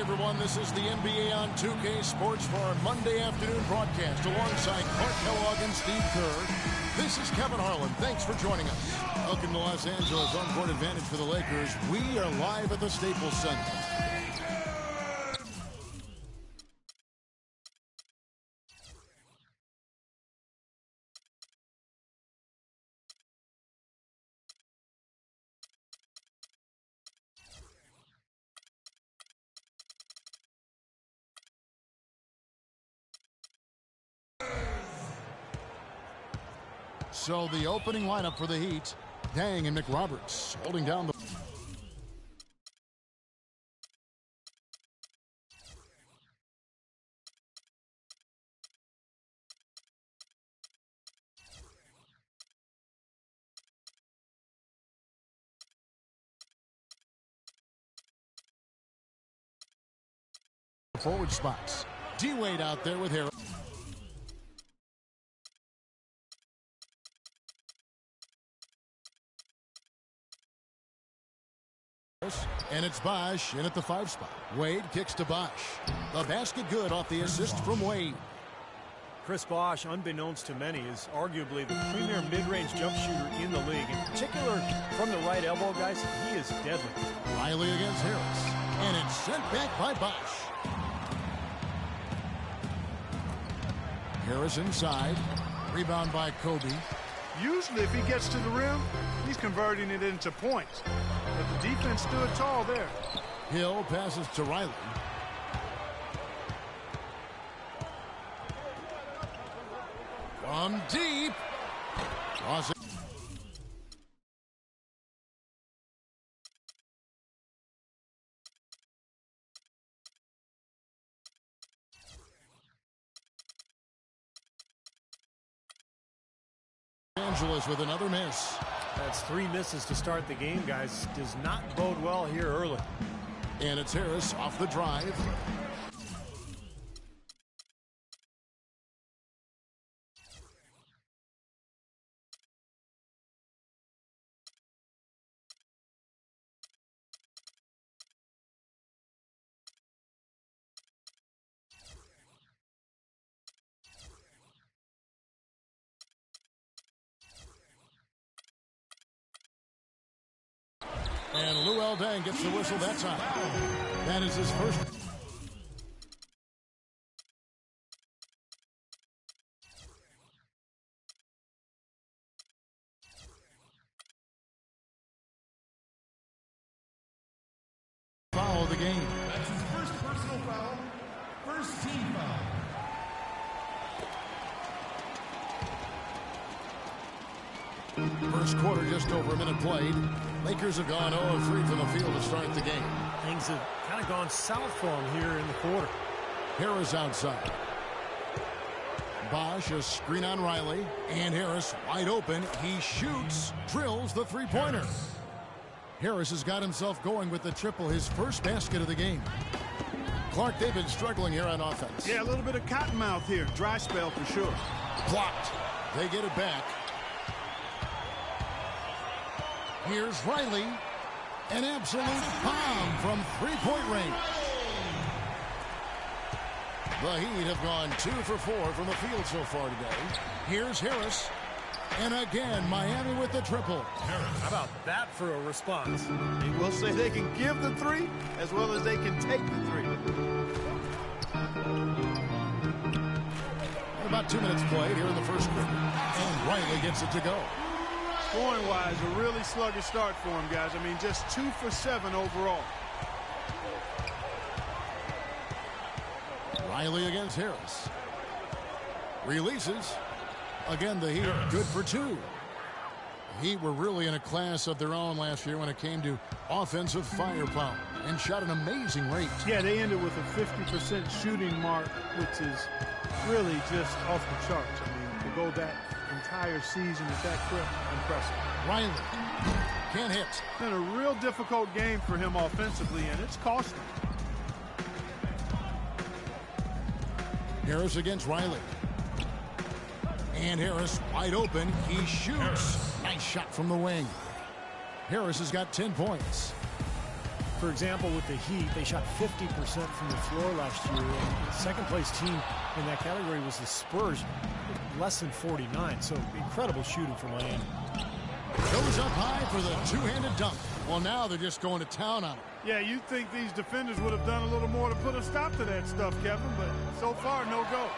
everyone. This is the NBA on 2K Sports for our Monday afternoon broadcast alongside Clark Kellogg and Steve Kerr. This is Kevin Harlan. Thanks for joining us. Welcome to Los Angeles. Home court advantage for the Lakers. We are live at the Staples Center. So the opening lineup for the Heat, Dang and McRoberts holding down the forward spots. D-Wade out there with Harris. And it's Bosh in at the 5 spot. Wade kicks to Bosh. The basket good off the assist from Wade. Chris Bosh, unbeknownst to many, is arguably the premier mid-range jump shooter in the league. In particular, from the right elbow, guys, he is deadly. Riley against Harris. And it's sent back by Bosh. Harris inside. Rebound by Kobe. Usually, if he gets to the rim, he's converting it into points. But the defense stood tall there. Hill passes to Riley. From deep. Los Angeles with another miss. That's 3 misses to start the game, guys. Does not bode well here early. And it's Harris off the drive. And Luol Deng gets the whistle that time. That is his first. Foul of the game. That's his first personal foul. First team foul. First quarter, just over a minute played. Lakers have gone 0-3 from the field to start the game. Things have kind of gone south for him here in the quarter. Harris outside. Bosh, a screen on Riley. And Harris wide open. He shoots, drills the three-pointer. Harris has got himself going with the triple, his first basket of the game. Clark, they've been struggling here on offense. Yeah, a little bit of cottonmouth here. Dry spell for sure. Blocked. They get it back. Here's Riley. An absolute bomb from three-point range. The Heat have gone 2 for 4 from the field so far today. Here's Harris. And again, Miami with the triple. How about that for a response? And we'll say they can give the 3 as well as they can take the 3. And about 2 minutes played here in the first quarter. And Riley gets it to go. Scoring-wise, a really sluggish start for him, guys. I mean, just 2 for 7 overall. Riley against Harris. Releases. Again, the Heat good for 2. The Heat were really in a class of their own last year when it came to offensive firepower and shot an amazing rate. Yeah, they ended with a 50% shooting mark, which is really just off the charts. I mean, to go that entire season at that clip, impressive. Riley can't hit. It's been a real difficult game for him offensively, and it's cost him. Harris against Riley. And Harris wide open. He shoots. Nice shot from the wing. Harris has got 10 points. For example, with the Heat, they shot 50% from the floor last year. And the second-place team in that category was the Spurs, less than 49. So incredible shooting for Miami. Goes up high for the two-handed dunk. Well, now they're just going to town on it. Yeah, you'd think these defenders would have done a little more to put a stop to that stuff, Kevin, but so far, no go.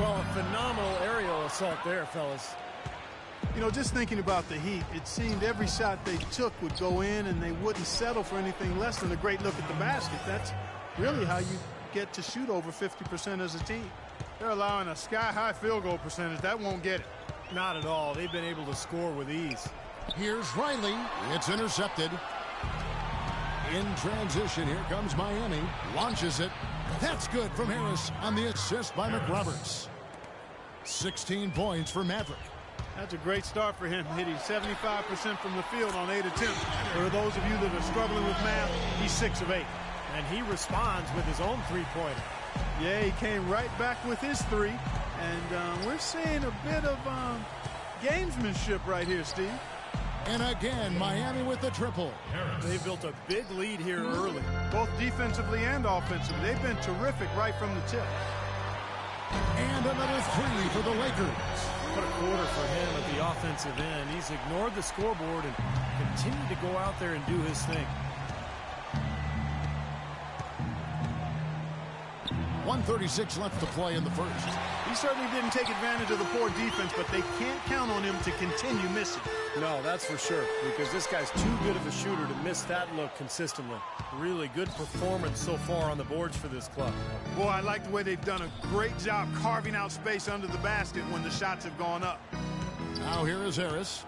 Well, a phenomenal aerial assault there, fellas. You know, just thinking about the Heat, it seemed every shot they took would go in and they wouldn't settle for anything less than a great look at the basket. That's really how you get to shoot over 50% as a team. They're allowing a sky-high field goal percentage. That won't get it. Not at all. They've been able to score with ease. Here's Riley. It's intercepted. In transition, here comes Miami. Launches it. That's good from Harris on the assist by McRoberts. 16 points for Maverick. That's a great start for him, hitting 75% from the field on 8 attempts. For those of you that are struggling with math, he's 6 of 8. And he responds with his own three-pointer. Yeah, he came right back with his 3. And we're seeing a bit of gamesmanship right here, Steve. And again, Miami with the triple. They've built a big lead here early. Both defensively and offensively. They've been terrific right from the tip. And another 3 for the Lakers. What a quarter for him at the offensive end. He's ignored the scoreboard and continued to go out there and do his thing. 1:36 left to play in the first. He certainly didn't take advantage of the poor defense, but they can't count on him to continue missing. No, that's for sure, because this guy's too good of a shooter to miss that look consistently. Really good performance so far on the boards for this club. Boy, I like the way they've done a great job carving out space under the basket when the shots have gone up. Now here is Harris.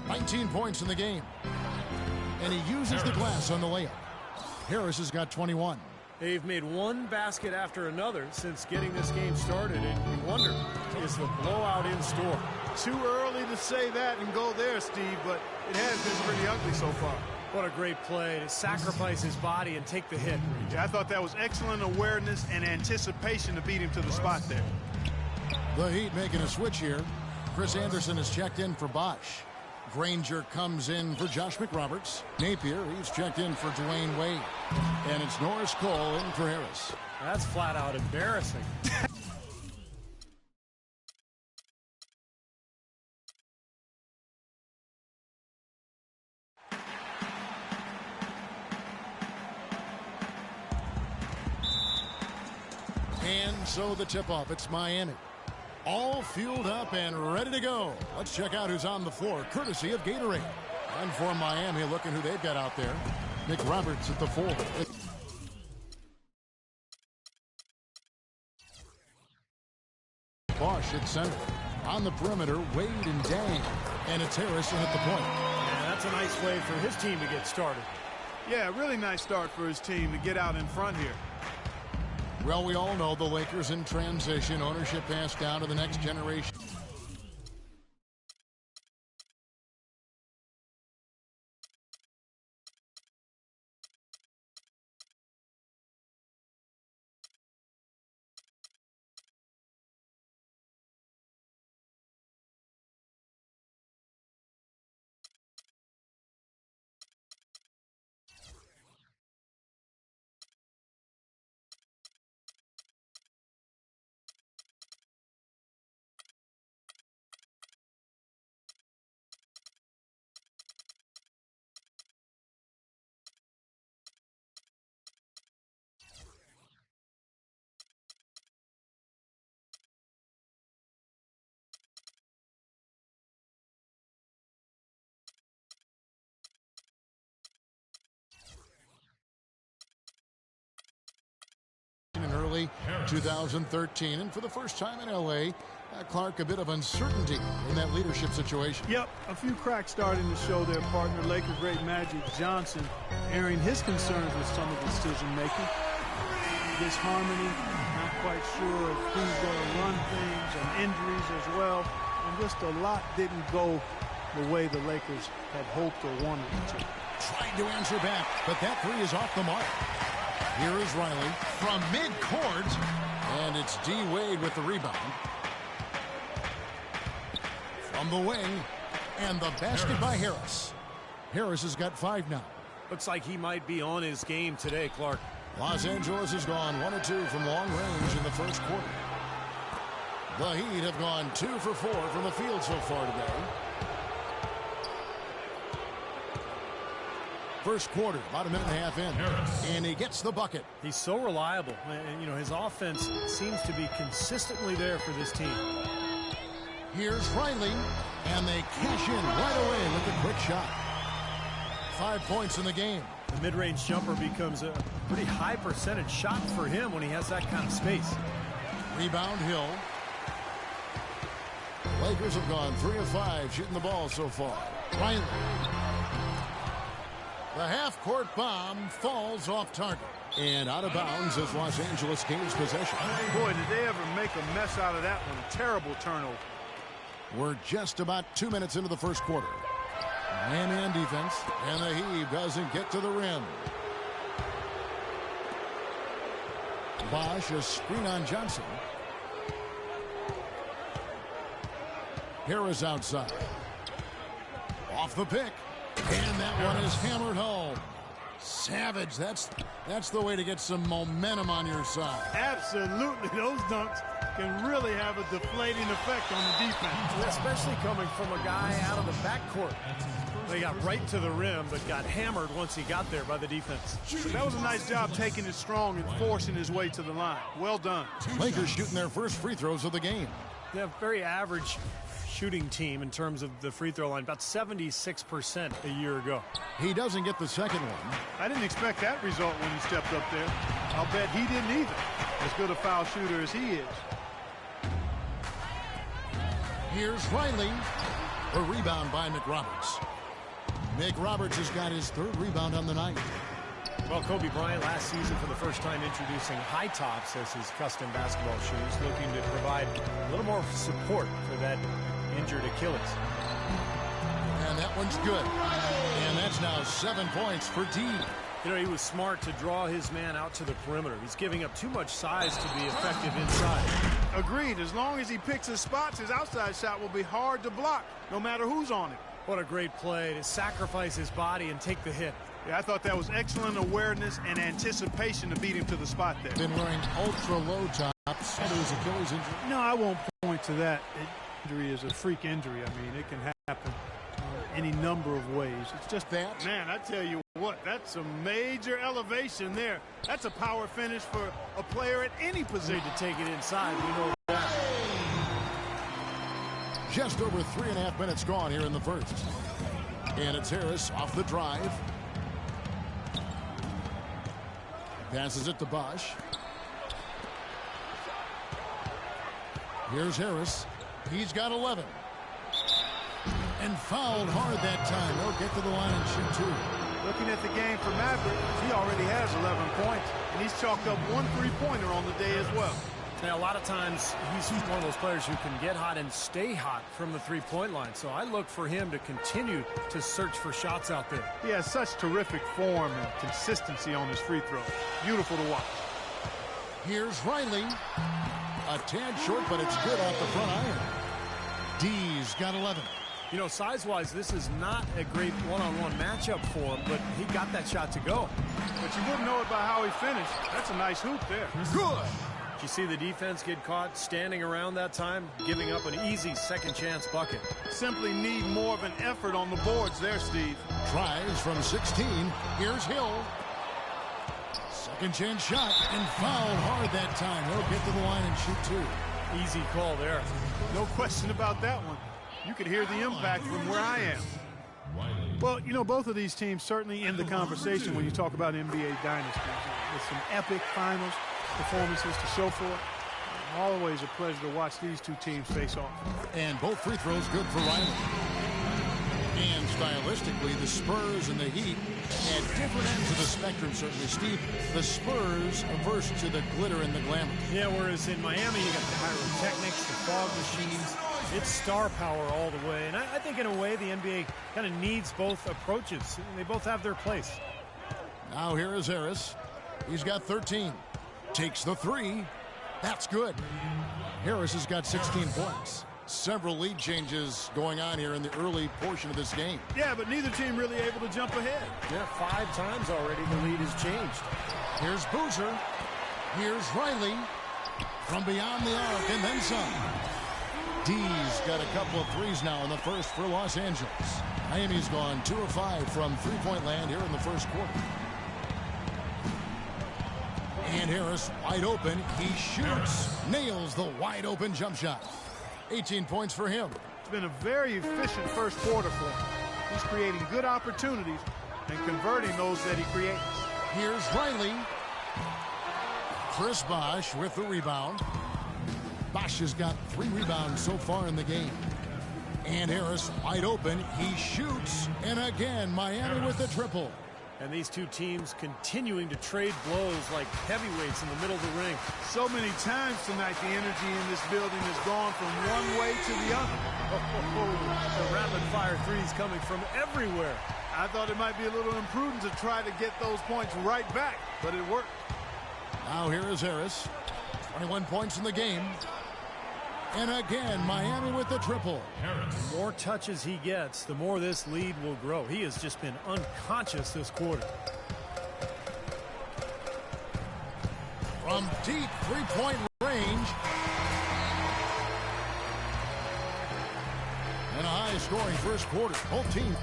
19 points in the game. And he uses the glass on the layup. Harris has got 21. They've made one basket after another since getting this game started, and you wonder, is the blowout in store? Too early to say that and go there, Steve, but it has been pretty ugly so far. What a great play to sacrifice his body and take the hit. Yeah, I thought that was excellent awareness and anticipation to beat him to the spot there. The Heat making a switch here. Chris Anderson has checked in for Bosch. Granger comes in for Josh McRoberts. Napier, he's checked in for Dwayne Wade. And it's Norris Cole in for Harris. That's flat out embarrassing. And so the tip-off, it's Miami. All fueled up and ready to go. Let's check out who's on the floor, courtesy of Gatorade. And for Miami, looking who they've got out there. McRoberts at the 4. Bosch at center. On the perimeter, Wade and Dang. And it's Harrison at the point. Yeah, that's a nice way for his team to get started. Yeah, really nice start for his team to get out in front here. Well, we all know the Lakers in transition. Ownership passed down to the next generation. In early 2013, and for the first time in L.A., Clark, a bit of uncertainty in that leadership situation. Yep, a few cracks starting to show their partner, Lakers great Magic Johnson, airing his concerns with some of the decision-making. Disharmony, not quite sure of who's going to run things, and injuries as well. And just a lot didn't go the way the Lakers had hoped or wanted it to. Tried to answer back, but that 3 is off the mark. Here is Riley from mid-court, and it's D. Wade with the rebound. From the wing, and the basket by Harris. Harris has got 5 now. Looks like he might be on his game today, Clark. Los Angeles has gone 1 of 2 from long range in the first quarter. The Heat have gone 2 for 4 from the field so far today. First quarter, about a minute and a half in, and he gets the bucket. He's so reliable, and you know his offense seems to be consistently there for this team. Here's Riley, and they cash in right away with a quick shot. 5 points in the game. The mid-range jumper becomes a pretty high percentage shot for him when he has that kind of space. Rebound Hill. Lakers have gone 3 of 5 shooting the ball so far. Riley. The half-court bomb falls off target. And out of bounds as Los Angeles gains possession. Boy, did they ever make a mess out of that one. A terrible turnover. We're just about 2 minutes into the first quarter. Man-man defense, and the heave doesn't get to the rim. Bosch, a screen on Johnson. Harris outside. Off the pick. And that one is hammered home. Savage, that's the way to get some momentum on your side. Absolutely. Those dunks can really have a deflating effect on the defense. Especially coming from a guy out of the backcourt. They got right to the rim, but got hammered once he got there by the defense. That was a nice job taking it strong and forcing his way to the line. Well done. Lakers shooting their first free throws of the game. They have very average shooting team in terms of the free throw line, about 76% a year ago. He doesn't get the second one. I didn't expect that result when he stepped up there. I'll bet he didn't either. As good a foul shooter as he is. Here's Riley. A rebound by McRoberts. McRoberts has got his 3rd rebound on the night. Well, Kobe Bryant last season for the first time introducing high tops as his custom basketball shoes, looking to provide a little more support for that injured Achilles. And that one's good. And that's now 7 points for D. You know, he was smart to draw his man out to the perimeter. He's giving up too much size to be effective inside. Agreed. As long as he picks his spots, his outside shot will be hard to block, no matter who's on it. What a great play to sacrifice his body and take the hit. Yeah, I thought that was excellent awareness and anticipation to beat him to the spot there. Been wearing ultra-low tops due to his Achilles injury. No, I won't point to that. Injury is a freak injury. I mean, it can happen any number of ways. It's just that. Man, I tell you what, that's a major elevation there. That's a power finish for a player at any position. To take it inside, we know that. Just over 3.5 minutes gone here in the first. And it's Harris off the drive. Passes it to Bosch. Here's Harris. He's got 11. And fouled hard that time. They'll get to the line and shoot 2. Looking at the game for Maverick, he already has 11 points. And he's chalked up 1 3-pointer on the day as well. Now, a lot of times, he's one of those players who can get hot and stay hot from the three-point line. So I look for him to continue to search for shots out there. He has such terrific form and consistency on his free throw. Beautiful to watch. Here's Riley. A tad short, but it's good off the front iron. D's got 11. You know, size-wise, this is not a great one-on-one matchup for him, but he got that shot to go. But you wouldn't know it by how he finished. That's a nice hoop there. Good. You see the defense get caught standing around that time, giving up an easy second-chance bucket. Simply need more of an effort on the boards there, Steve. Tries from 16. Here's Hill. Second chance shot and fouled hard that time. He'll get to the line and shoot 2. Easy call there. No question about that one. You could hear the impact from where I am. Well, you know, both of these teams certainly in the conversation when you talk about NBA dynasties. With some epic finals performances to show for it. Always a pleasure to watch these two teams face off. And both free throws good for Riley. And stylistically, the Spurs and the Heat at different ends of the spectrum, certainly, Steve. The Spurs averse to the glitter and the glamour. Yeah, whereas in Miami, you got the pyrotechnics, the fog machines. It's star power all the way. And I think in a way, the NBA kind of needs both approaches. They both have their place. Now here is Harris. He's got 13. Takes the 3. That's good. Harris has got 16 points. Several lead changes going on here in the early portion of this game. Yeah, but neither team really able to jump ahead. Yeah, 5 times already the lead has changed. Here's Boozer. Here's Riley. From beyond the arc and then some. D's got a couple of threes now in the first for Los Angeles. Miami's gone 2 of 5 from three-point land here in the first quarter. And Harris wide open. He shoots. Nails the wide open jump shot. 18 points for him. It's been a very efficient first quarter for him. He's creating good opportunities and converting those that he creates. Here's Riley. Chris Bosh with the rebound. Bosh has got 3 rebounds so far in the game. And Harris wide open. He shoots. And again, Miami with the triple. And these two teams continuing to trade blows like heavyweights in the middle of the ring. So many times tonight, the energy in this building has gone from one way to the other. The rapid-fire threes coming from everywhere. I thought it might be a little imprudent to try to get those points right back, but it worked. Now here is Harris. 21 points in the game. And again, Miami with the triple. The more touches he gets, the more this lead will grow. He has just been unconscious this quarter. From deep three-point range. And a high-scoring first quarter. Both teams.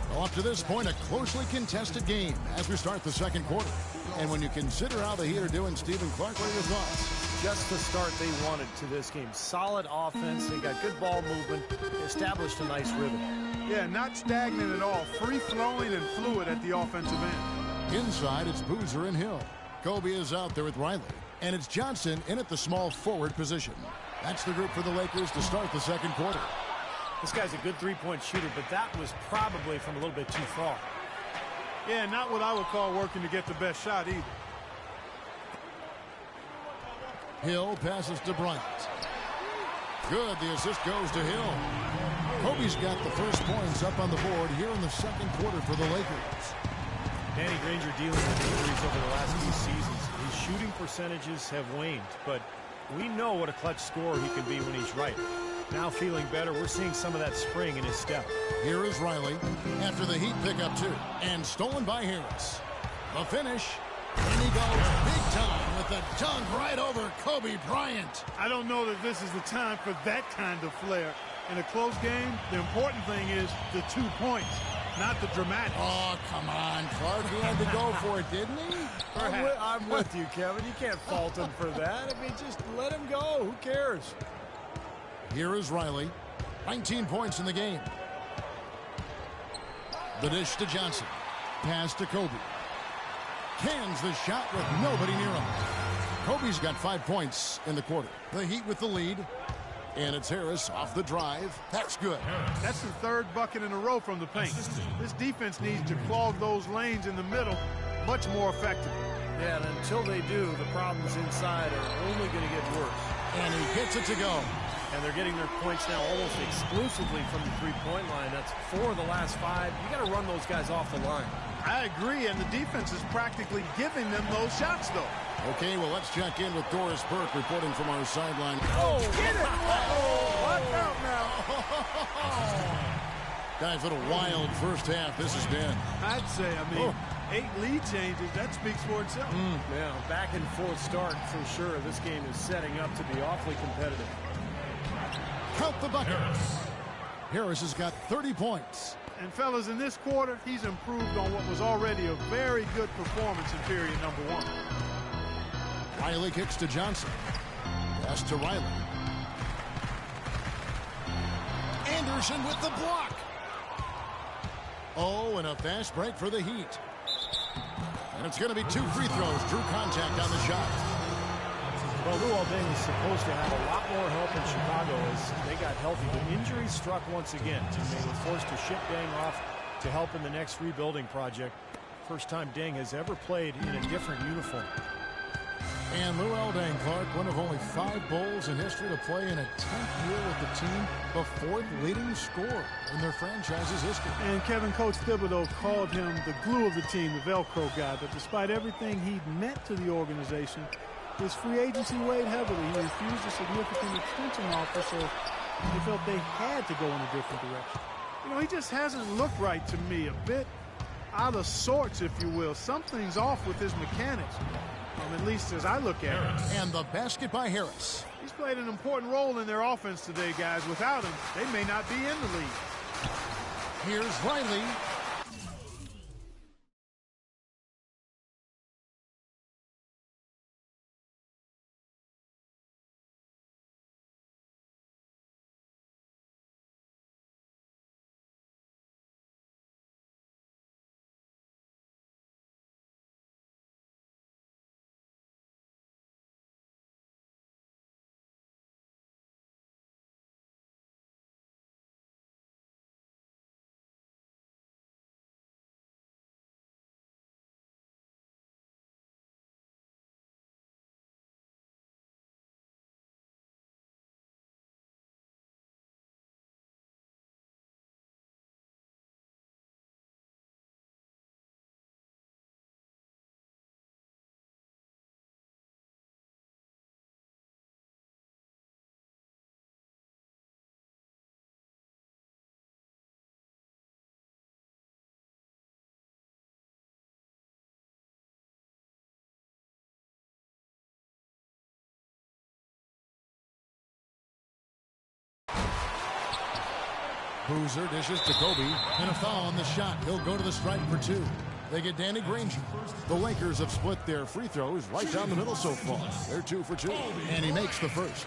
Well, up to this point, a closely contested game as we start the second quarter. And when you consider how the Heat are doing, Stephen Clark, what are your thoughts? Just the start they wanted to this game. Solid offense. They got good ball movement. Established a nice rhythm. Yeah, not stagnant at all. Free-flowing and fluid at the offensive end. Inside, it's Boozer and Hill. Kobe is out there with Riley. And it's Johnson in at the small forward position. That's the group for the Lakers to start the second quarter. This guy's a good three-point shooter, but that was probably from a little bit too far. Yeah, not what I would call working to get the best shot either. Hill passes to Bryant. Good, the assist goes to Hill. Kobe's got the first points up on the board here in the second quarter for the Lakers. Danny Granger dealing with injuries over the last few seasons. His shooting percentages have waned, but we know what a clutch scorer he can be when he's right. Now feeling better, we're seeing some of that spring in his step. Here is Riley after the Heat pick up 2. And stolen by Harris. The finish. And he goes big time with a dunk right over Kobe Bryant. I don't know that this is the time for that kind of flair. In a close game, the important thing is the 2 points, not the dramatics. Oh, come on, Clark. He had to go for it, didn't he? I'm with you, Kevin. You can't fault him for that. I mean, just let him go. Who cares? Here is Riley. 19 points in the game. The dish to Johnson. Pass to Kobe. Cans the shot with nobody near him. Kobe's got 5 points in the quarter. The Heat with the lead. And it's Harris off the drive. That's good. That's the 3rd bucket in a row from the paint. This defense needs to clog those lanes in the middle much more effectively. Yeah, and until they do, the problems inside are only going to get worse. And he gets it to go. And they're getting their points now almost exclusively from the three-point line. That's 4 of the last 5. You got to run those guys off the line. I agree, and the defense is practically giving them those shots, though. Okay, well, let's check in with Doris Burke reporting from our sideline. Oh, get it! Oh, watch out now. Guys, what a wild first half this has been. I'd say, 8 lead changes, that speaks for itself. Yeah, back and forth start for sure. This game is setting up to be awfully competitive. Count the bucket. Harris has got 30 points. And, fellas, in this quarter, he's improved on what was already a very good performance in period number 1. Riley kicks to Johnson. Pass to Riley. Anderson with the block. Oh, and a fast break for the Heat. And it's going to be 2 free throws. Drew contact on the shot. Well, Luol Deng is supposed to have a lot more help in Chicago as they got healthy, but injuries struck once again. They were forced to ship Deng off to help in the next rebuilding project. First time Deng has ever played in a different uniform. And Luol Deng, Clark, one of only 5 Bulls in history to play in a 10th year with the team, the 4th leading scorer in their franchise's history. And Kevin, Coach Thibodeau called him the glue of the team, the Velcro guy. But despite everything he meant to the organization, His free agency weighed heavily. He refused a significant extension offer, so they felt they had to go in a different direction. You know, he just hasn't looked right to me. A bit out of sorts, if you will. Something's off with his mechanics, at least as I look at it. And the basket by Harris. He's played an important role in their offense today, guys. Without him, they may not be in the league. Here's Riley. Boozer dishes to Kobe, and a foul on the shot. He'll go to the stripe for two. They get Danny Granger. The Lakers have split their free throws right down the middle so far. They're 2 for 2, and he makes the first.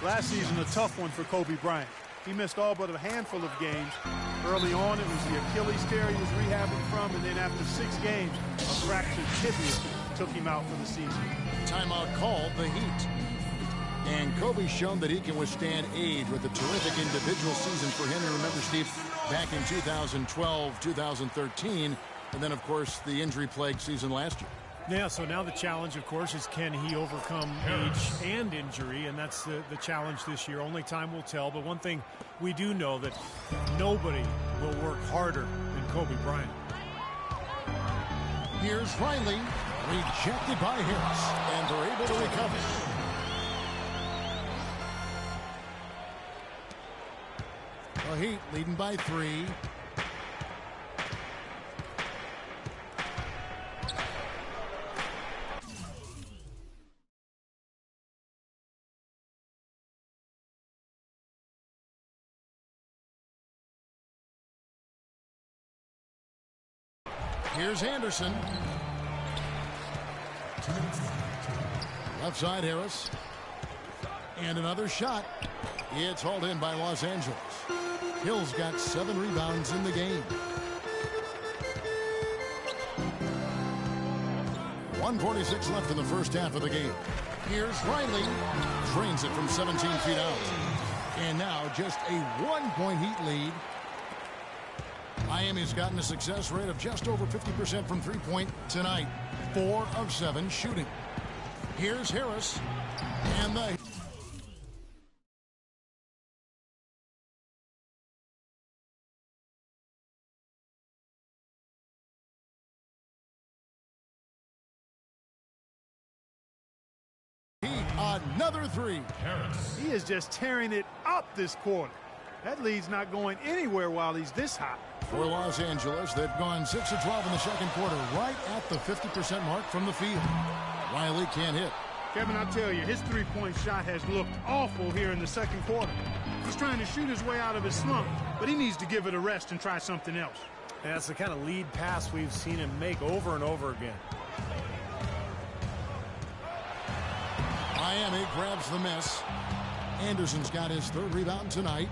Last season, a tough one for Kobe Bryant. He missed all but a handful of games. Early on, it was the Achilles tear he was rehabbing from, and then after 6 games, a fractured tibia took him out for the season. Timeout called the Heat. And Kobe's shown that he can withstand age with a terrific individual season for him. And remember, Steve, back in 2012, 2013, and then, of course, the injury-plagued season last year. Yeah, so now the challenge, of course, is can he overcome age and injury, and that's the challenge this year. Only time will tell, but one thing we do know that nobody will work harder than Kobe Bryant. Here's Riley, rejected by Harris, and they're able to recover. The Heat leading by 3. Here's Anderson. Left side Harris. And another shot. It's hauled in by Los Angeles. Hill's got 7 rebounds in the game. 1:46 left in the first half of the game. Here's Riley. Drains it from 17 feet out. And now just a 1-point Heat lead. Miami's gotten a success rate of just over 50% from three-point tonight. 4 of 7 shooting. Here's Harris. And the another 3. Harris. He is just tearing it up this quarter. That lead's not going anywhere while he's this hot. For Los Angeles, they've gone 6 of 12 in the second quarter, right at the 50% mark from the field. Riley can't hit. Kevin, I'll tell you, his three-point shot has looked awful here in the second quarter. He's trying to shoot his way out of his slump, but he needs to give it a rest and try something else. And that's the kind of lead pass we've seen him make over and over again. Miami grabs the miss. Anderson's got his 3rd rebound tonight.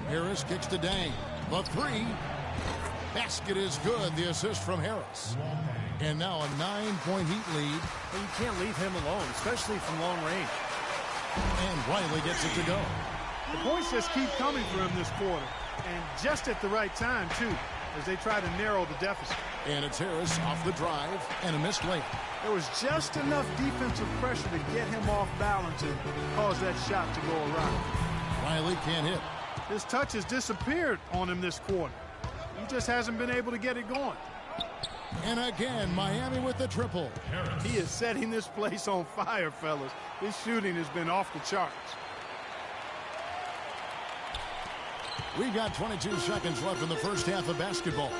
Harris kicks to Dang. The 3. Basket is good. The assist from Harris. And now a 9-point Heat lead. Well, you can't leave him alone, especially from long range. And Riley gets it to go. The points just keep coming for him this quarter. And just at the right time, too, as they try to narrow the deficit. And it's Harris off the drive and a missed layup. There was just enough defensive pressure to get him off balance and cause that shot to go around. Riley can't hit. His touch has disappeared on him this quarter. He just hasn't been able to get it going. And again, Miami with the triple. He is setting this place on fire, fellas. His shooting has been off the charts. We've got 22 seconds left in the first half of basketball.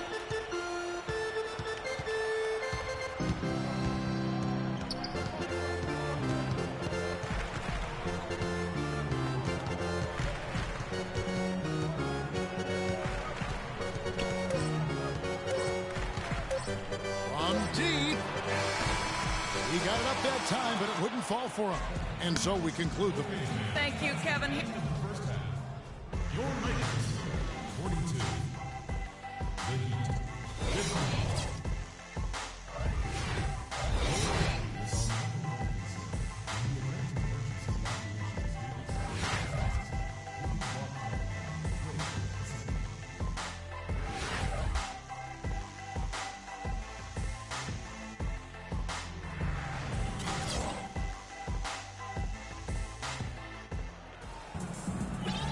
From deep. He got it up that time, but it wouldn't fall for him. And so we conclude the game. Thank you, Kevin. Your Lakers, 42. The Heat, 50.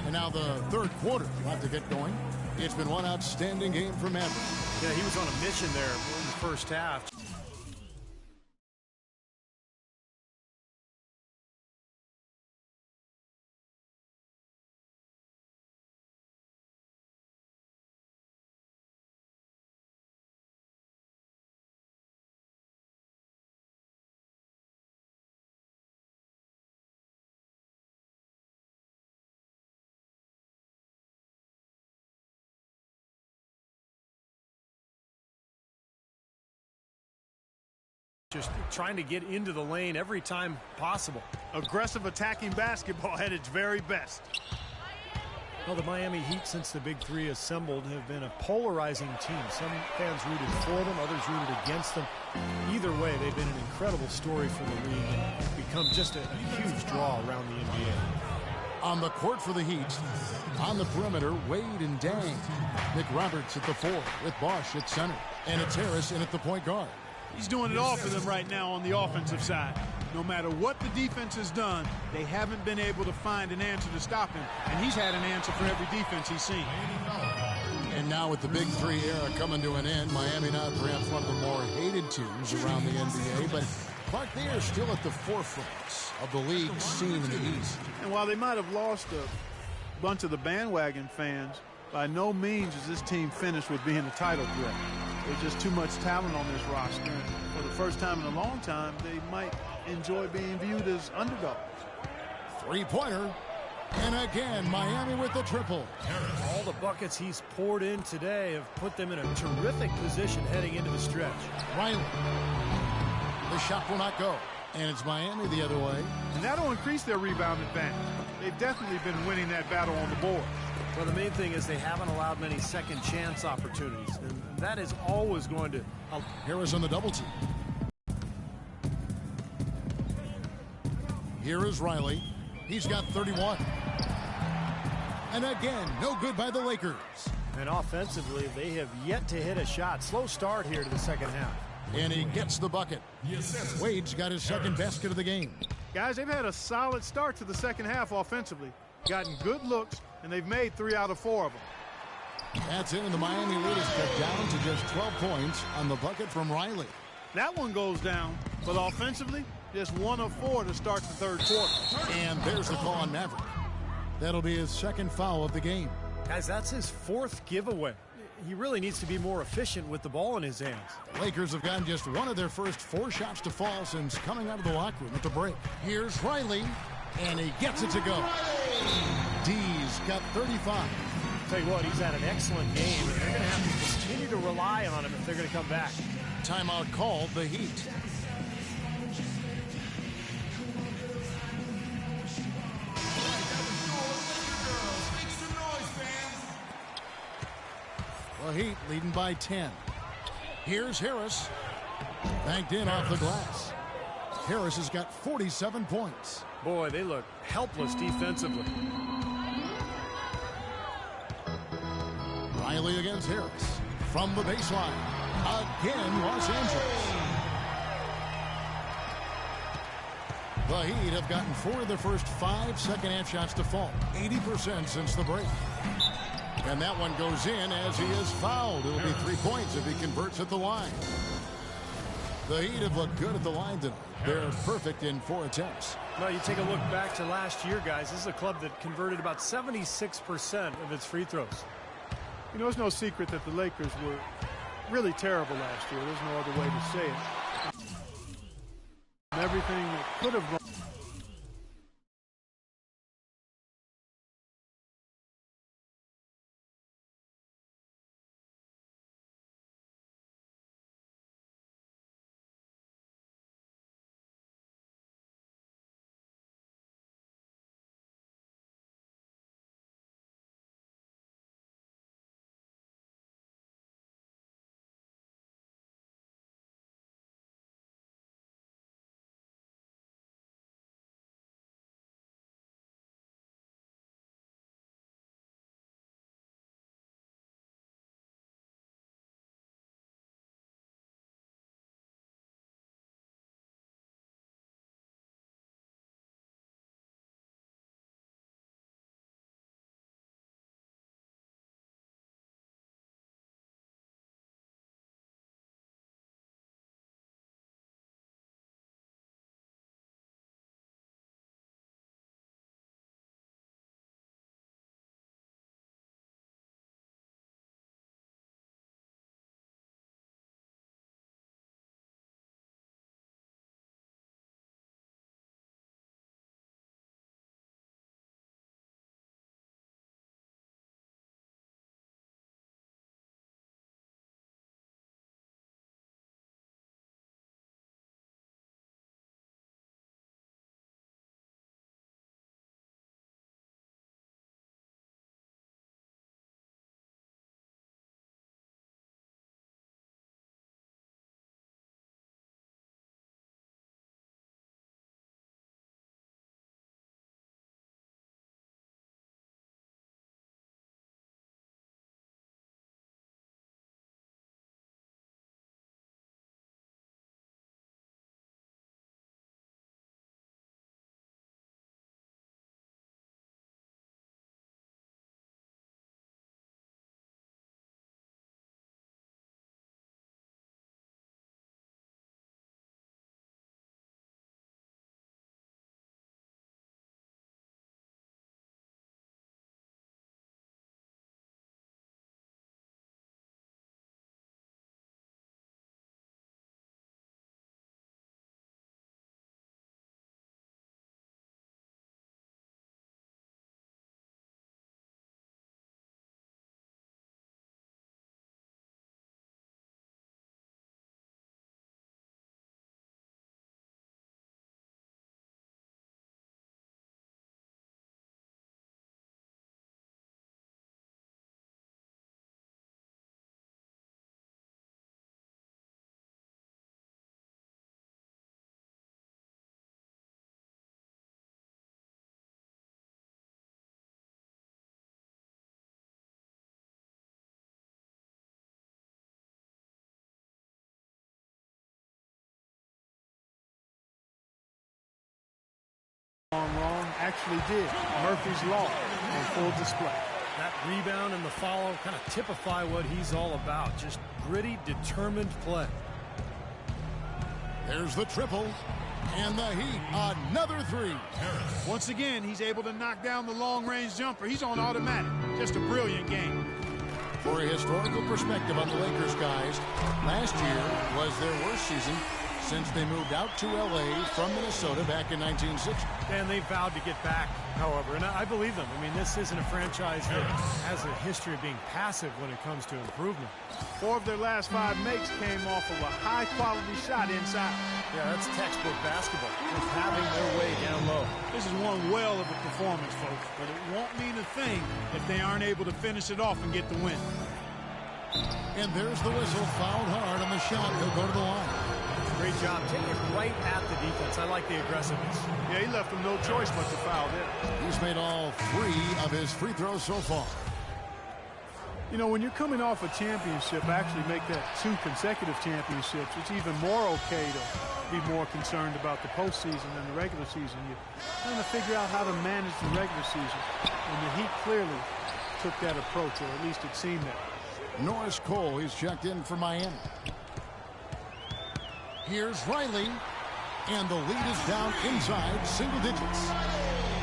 And now the third quarter about to get going. It's been one outstanding game for Maverick. Yeah, he was on a mission there in the first half. Just trying to get into the lane every time possible. Aggressive attacking basketball at its very best. Well, the Miami Heat, since the Big Three assembled, have been a polarizing team. Some fans rooted for them, others rooted against them. Either way, they've been an incredible story for the league and become just a huge draw around the NBA. On the court for the Heat, on the perimeter, Wade and Dang. Nick Roberts at the 4 with Bosch at center. And it's Harris in at the point guard. He's doing it all for them right now on the offensive side. No matter what the defense has done, they haven't been able to find an answer to stop him. And he's had an answer for every defense he's seen. And now with the Big Three era coming to an end, Miami not perhaps one of the more hated teams around the NBA, but Clark, they are still at the forefront of the league scene in the East. And while they might have lost a bunch of the bandwagon fans, by no means is this team finished with being a title threat. There's just too much talent on this roster. And for the first time in a long time, they might enjoy being viewed as underdogs. Three-pointer. And again, Miami with the triple. All the buckets he's poured in today have put them in a terrific position heading into the stretch. Riley. The shot will not go. And it's Miami the other way. And that'll increase their rebound advantage. They've definitely been winning that battle on the board. Well, the main thing is they haven't allowed many second chance opportunities, and that is always going to. Harris on the double team. Here is Riley. He's got 31. And again, no good by the Lakers. And offensively, they have yet to hit a shot. Slow start here to the second half. And he gets the bucket. Wade's got his second basket of the game. Guys, they've had a solid start to the second half offensively. Gotten good looks, and they've made 3 out of 4 of them. That's it, and the Miami lead is cut down to just 12 points on the bucket from Riley. That one goes down, but offensively, just 1 of 4 to start the third quarter. And there's the call on Maverick. That'll be his second foul of the game. Guys, that's his 4th giveaway. He really needs to be more efficient with the ball in his hands. The Lakers have gotten just one of their first 4 shots to fall since coming out of the locker room at the break. Here's Riley, and he gets it to go. D's got 35. Tell you what, he's had an excellent game, and they're going to have to continue to rely on him if they're going to come back. Timeout called, the Heat. The Heat leading by 10. Here's Harris. Banked in off the glass. Harris has got 47 points. Boy, they look helpless defensively. Riley against Harris. From the baseline. Again, Los Angeles. The Heat have gotten 4 of their first 5 second-half shots to fall. 80% since the break. And that one goes in as he is fouled. It'll be 3 points if he converts at the line. The Heat have looked good at the line tonight. They're perfect in 4 attempts. Well, you take a look back to last year, guys. This is a club that converted about 76% of its free throws. You know, it's no secret that the Lakers were really terrible last year. There's no other way to say it. Everything that could have gone. Wrong actually did. Murphy's Law on full display. That rebound and the follow kind of typify what he's all about. Just gritty, determined play. There's the triple. And the Heat, another 3. Once again, he's able to knock down the long-range jumper. He's on automatic. Just a brilliant game. For a historical perspective on the Lakers, guys, last year was their worst season since they moved out to L.A. from Minnesota back in 1960. And they vowed to get back, however, and I believe them. I mean, this isn't a franchise that has a history of being passive when it comes to improvement. 4 of their last 5 makes came off of a high-quality shot inside. Yeah, that's textbook basketball, just having their way down low. This is one well of a performance, folks, but it won't mean a thing if they aren't able to finish it off and get the win. And there's the whistle, fouled hard on the shot. He'll go to the line. Great job taking it right at the defense. I like the aggressiveness. Yeah, he left him no choice but to foul there. He's made all 3 of his free throws so far. You know, when you're coming off a championship, actually make that 2 consecutive championships, it's even more okay to be more concerned about the postseason than the regular season. You're trying to figure out how to manage the regular season. And the Heat clearly took that approach, or at least it seemed that. Norris Cole, he's checked in for Miami. Here's Riley. And the lead is down inside single digits.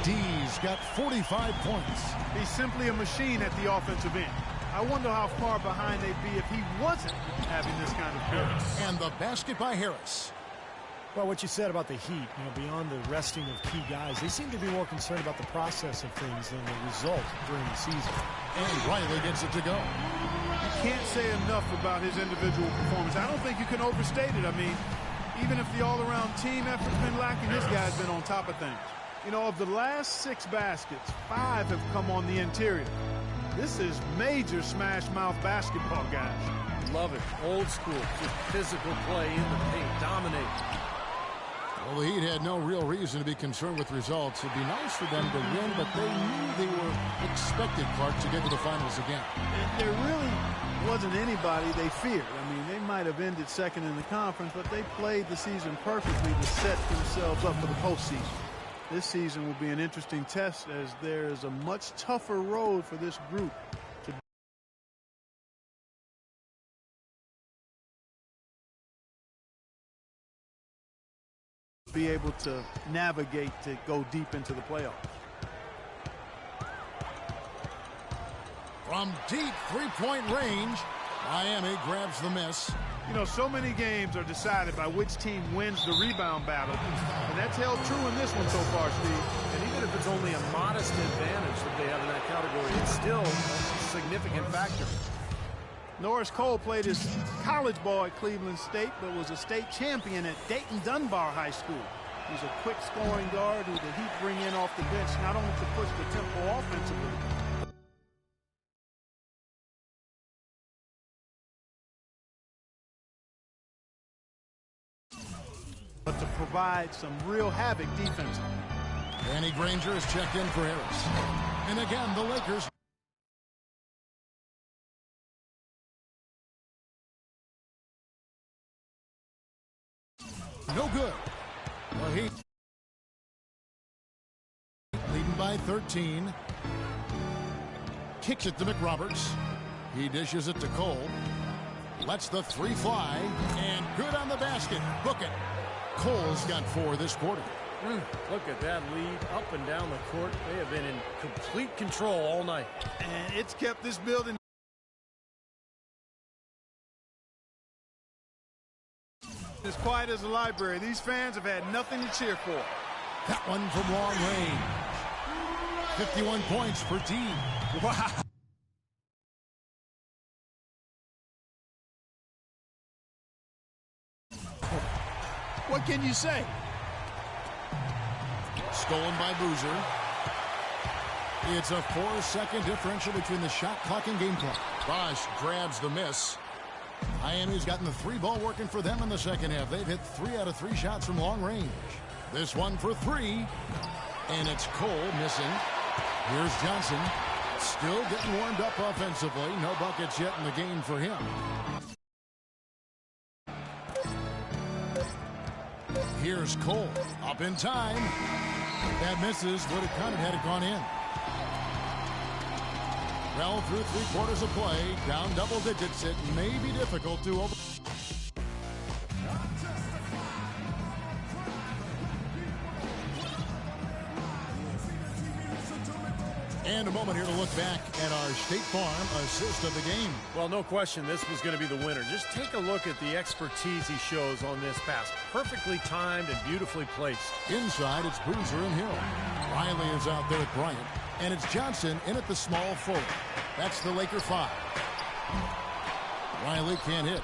D's got 45 points. He's simply a machine at the offensive end. I wonder how far behind they'd be if he wasn't having this kind of period. And the basket by Harris. Well, what you said about the Heat, beyond the resting of key guys, they seem to be more concerned about the process of things than the result during the season. And Riley gets it to go. You can't say enough about his individual performance. I don't think you can overstate it. I mean, even if the all-around team effort's been lacking, this guy's been on top of things. Of the last 6 baskets, 5 have come on the interior. This is major smash-mouth basketball, guys. Love it. Old school. Just physical play in the paint. Dominate. Well, the Heat had no real reason to be concerned with results. It'd be nice for them to win, but they knew they were expected, Clark, to get to the finals again. And there really wasn't anybody they feared. I mean, they might have ended second in the conference, but they played the season perfectly to set themselves up for the postseason. This season will be an interesting test, as there is a much tougher road for this group to be able to navigate to go deep into the playoffs. From deep three-point range, Miami grabs the miss. So many games are decided by which team wins the rebound battle, and that's held true in this one so far, Steve. And even if it's only a modest advantage that they have in that category, it's still a significant factor. Norris Cole played his college ball at Cleveland State, but was a state champion at Dayton Dunbar High School. He's a quick scoring guard who the Heat bring in off the bench, not only to push the tempo offensively, but to provide some real havoc defensively. Danny Granger is checked in for Harris. And again, the Lakers. No good. The Heat leading by 13. Kicks it to McRoberts. He dishes it to Cole. Lets the 3 fly. And good on the basket. Book it. Cole's got 4 this quarter. Look at that lead up and down the court. They have been in complete control all night. And it's kept this building as quiet as a library. These fans have had nothing to cheer for. That one from long range. 51 points for D. Wow. What can you say? Stolen by Boozer. It's a 4-second differential between the shot clock and game clock. Bosch grabs the miss. Miami's gotten the 3-ball working for them in the second half. They've hit 3 out of 3 shots from long range. This one for 3. And it's Cole missing. Here's Johnson. Still getting warmed up offensively. No buckets yet in the game for him. Here's Cole. Up in time. That misses. Would have kind of had it gone in. Well, through 3 quarters of play, down double digits, it may be difficult to over. And a moment here to look back at our State Farm assist of the game. Well, no question this was going to be the winner. Just take a look at the expertise he shows on this pass. Perfectly timed and beautifully placed. Inside, it's Boozer and Hill. Riley is out there at Bryant. And it's Johnson in at the small forward. That's the Laker 5. Riley can't hit.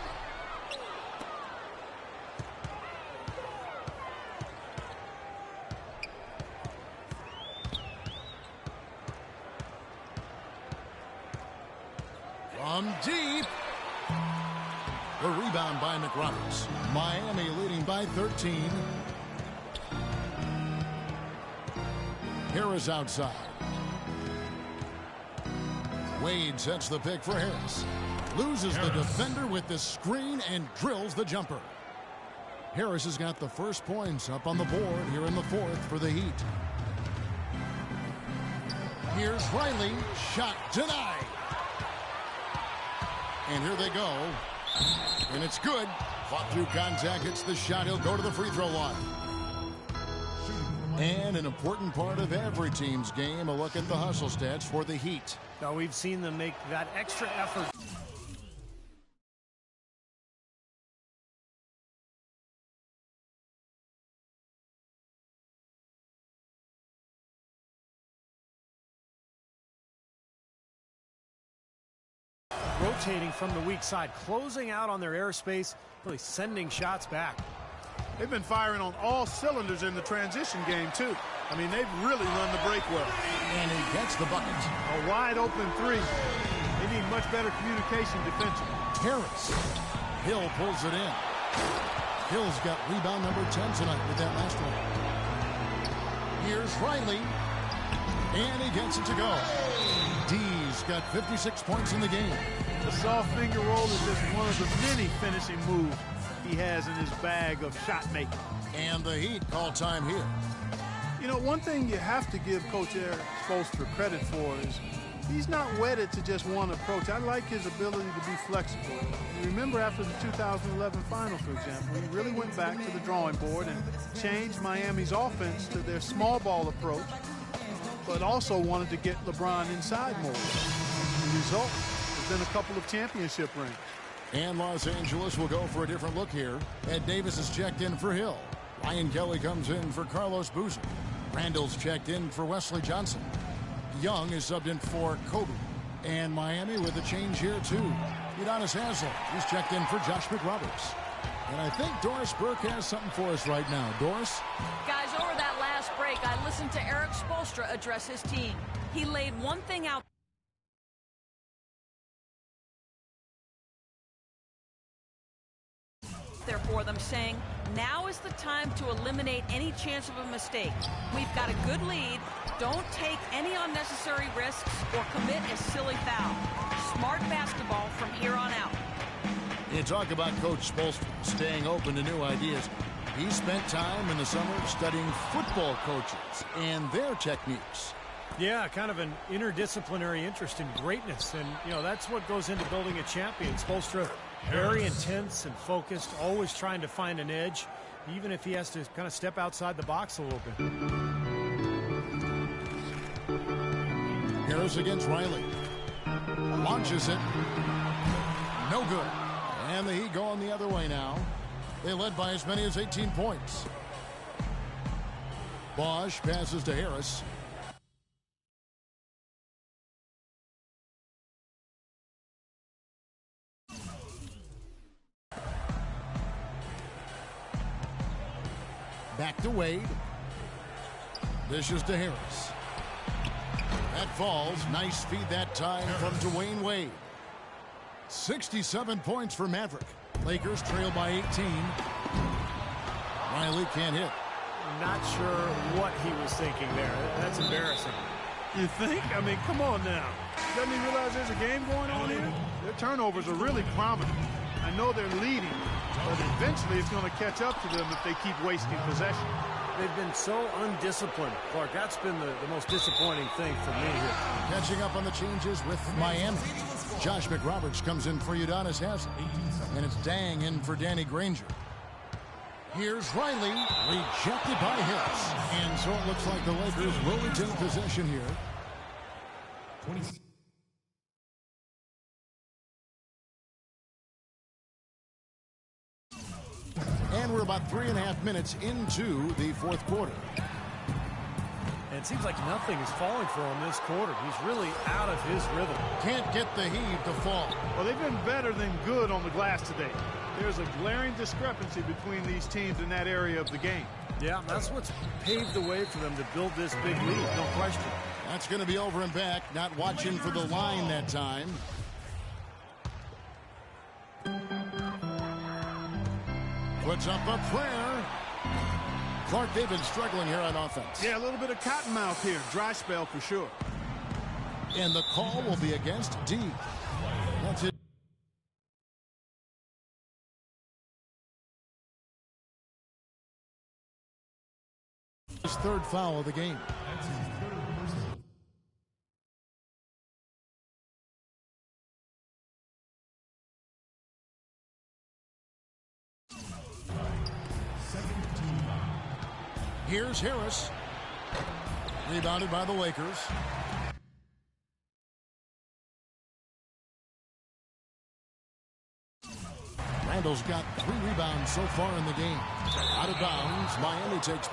From deep. The rebound by McRoberts. Miami leading by 13. Harris outside. Wade sets the pick for Harris. Loses the defender with the screen and drills the jumper. Harris has got the first points up on the board here in the fourth for the Heat. Here's Riley. Shot denied. And here they go. And it's good. Fought through contact. Hits the shot. He'll go to the free throw line. And an important part of every team's game, a look at the hustle stats for the Heat. Now we've seen them make that extra effort. Rotating from the weak side, closing out on their airspace, really sending shots back. They've been firing on all cylinders in the transition game, too. I mean, they've really run the break well. And he gets the bucket. A wide-open three. They need much better communication defensively. Harris. Hill pulls it in. Hill's got rebound number 10 tonight with that last one. Here's Riley. And he gets it to go. D's got 56 points in the game. The soft finger roll is just one of the many finishing moves he has in his bag of shot making. And the Heat call time here. You know, one thing you have to give Coach Eric Spoelstra credit for is he's not wedded to just one approach. I like his ability to be flexible. You remember after the 2011 final, for example, he really went back to the drawing board and changed Miami's offense to their small ball approach, but also wanted to get LeBron inside more. The result has been a couple of championship rings. And Los Angeles will go for a different look here. Ed Davis is checked in for Hill. Ryan Kelly comes in for Carlos Boozer. Randall's checked in for Wesley Johnson. Young is subbed in for Kobe. And Miami with a change here, too. Udonis Haslem, he's checked in for Josh McRoberts. And I think Doris Burke has something for us right now. Doris? Guys, over that last break, I listened to Eric Spoelstra address his team. He laid one thing out there for them, saying, now is the time to eliminate any chance of a mistake. We've got a good lead. Don't take any unnecessary risks or commit a silly foul. Smart basketball from here on out. You talk about Coach Spoelstra staying open to new ideas. He spent time in the summer studying football coaches and their techniques. Yeah, kind of an interdisciplinary interest in greatness. And, you know, that's what goes into building a champion. Spoelstra, very intense and focused, always trying to find an edge, even if he has to kind of step outside the box a little bit. Harris against Riley. Launches it. No good. And the Heat going the other way now. They led by as many as 18 points. Bosch passes to Harris. Back to Wade. Dishes to Harris. That falls. Nice feed that time from Dwayne Wade. 67 points for Maverick. Lakers trail by 18. Riley can't hit. Not sure what he was thinking there. That's embarrassing. You think? I mean, come on now. Doesn't he realize there's a game going on here? Their turnovers are really prominent. I know they're leading, but eventually it's going to catch up to them if they keep wasting possession. They've been so undisciplined, Clark. That's been the most disappointing thing for me here. Catching up on the changes with Miami. Josh McRoberts comes in for Udonis Haslem. And it's Dang in for Danny Granger. Here's Riley, rejected by Harris. And so it looks like the Lakers will retain possession here. 20. And we're about 3.5 minutes into the fourth quarter. And it seems like nothing is falling for him this quarter. He's really out of his rhythm. Can't get the heave to fall. Well, they've been better than good on the glass today. There's a glaring discrepancy between these teams in that area of the game. Yeah, that's what's paved the way for them to build this big lead, no question. That's going to be over and back. Not watching for the line that time. Puts up a prayer. Clark, they've been struggling here on offense. Yeah, a little bit of cottonmouth here. Dry spell for sure. And the call will be against D. That's it. His third foul of the game. Here's Harris. Rebounded by the Lakers. Randall's got 3 rebounds so far in the game. Out of bounds. Miami takes